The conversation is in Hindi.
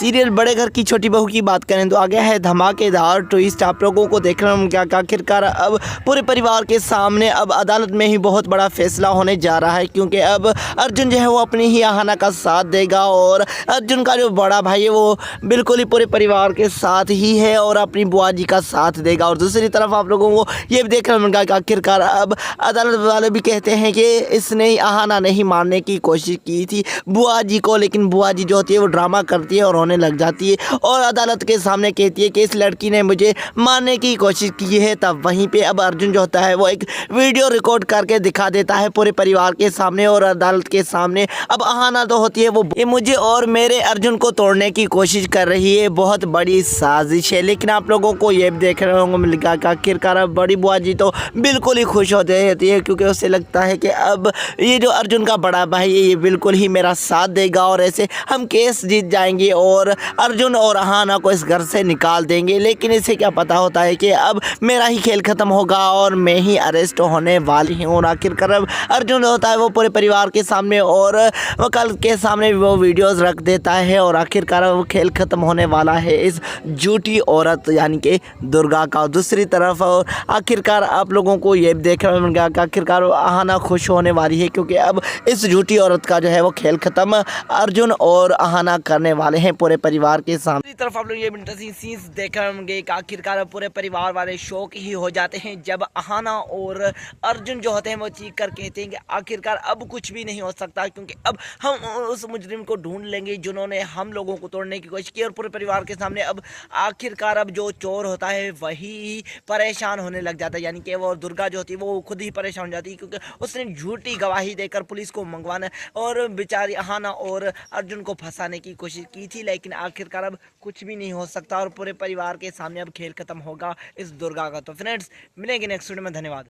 सीरियल बड़े घर की छोटी बहू की बात करें तो आ गया है धमाकेदार ट्विस्ट। आप लोगों को देखना क्या आखिरकार अब पूरे परिवार के सामने अब अदालत में ही बहुत बड़ा फैसला होने जा रहा है, क्योंकि अब अर्जुन जो है वो अपनी ही आहाना का साथ देगा और अर्जुन का जो बड़ा भाई है वो बिल्कुल ही पूरे परिवार के साथ ही है और अपनी बुआ जी का साथ देगा। और दूसरी तरफ आप लोगों को ये भी देखना मिलेगा कि आखिरकार अब अदालत वाले भी कहते हैं कि इसने आहाना नहीं मारने की कोशिश की थी बुआ जी को, लेकिन बुआ जी जो होती है वो ड्रामा करती है और रोने लग जाती है और अदालत के सामने कहती है कि इस लड़की ने मुझे मारने की कोशिश की है। तब वहीं पे अब अर्जुन जो होता है वो एक वीडियो रिकॉर्ड करके दिखा देता है पूरे परिवार के सामने और अदालत के सामने। अब आहाना तो होती है वो मुझे और मेरे अर्जुन को तोड़ने की कोशिश कर रही है, बहुत बड़ी साजिश है। लेकिन आप लोगों को ये भी देखने को मिलेगा कि आखिरकार बड़ी बुआ जी तो बिल्कुल ही खुश होती है, क्योंकि उसे लगता है कि अब ये जो अर्जुन का बड़ा भाई है ये बिल्कुल ही मेरा साथ देगा और ऐसे हम केस जीत जाएंगे और अर्जुन और आहाना को इस घर से निकाल देंगे। लेकिन इसे क्या पता होता है कि अब मेरा ही खेल खत्म होगा और मैं ही अरेस्ट होने वाली हूँ। और आखिरकार अब अर्जुन होता है वो पूरे परिवार के सामने और वकल के सामने वो वीडियोस रख देता है और आखिरकार वो खेल खत्म होने वाला है इस झूठी औरत यानी कि दुर्गा का। दूसरी तरफ आखिरकार आप लोगों को ये देखने में मिलेगा कि आखिरकार आहाना खुश होने वाली है, क्योंकि अब इस झूठी औरत का जो है वो खेल खत्म अर्जुन और आहाना करने वाले हैं पूरे परिवार के सामने। दूसरी तरफ आप लोग ये इंटरेस्टिंग सीन्स देखने होंगे कि आखिरकार पूरे परिवार वाले शौक ही हो जाते हैं जब आहाना और अर्जुन जो होते हैं वो चीख कर कहते हैं कि आखिरकार अब कुछ भी नहीं हो सकता, क्योंकि अब हम उस मुजरिम को ढूंढ लेंगे जिन्होंने हम लोगों को तोड़ने की कोशिश की। और पूरे परिवार के सामने अब आखिरकार अब जो चोर होता है वही परेशान होने लग जाता है, यानी कि वो दुर्गा जो होती है वो खुद ही परेशान हो जाती है, क्योंकि उसने झूठी गवाही देकर पुलिस को मंगवाना और बेचारी आहाना और अर्जुन को फंसाने की कोशिश की थी। लेकिन आखिरकार अब कुछ भी नहीं हो सकता और पूरे परिवार के सामने अब खेल खत्म होगा इस दुर्गा का। तो फ्रेंड्स मिलेंगे नेक्स्ट वीडियो में, धन्यवाद।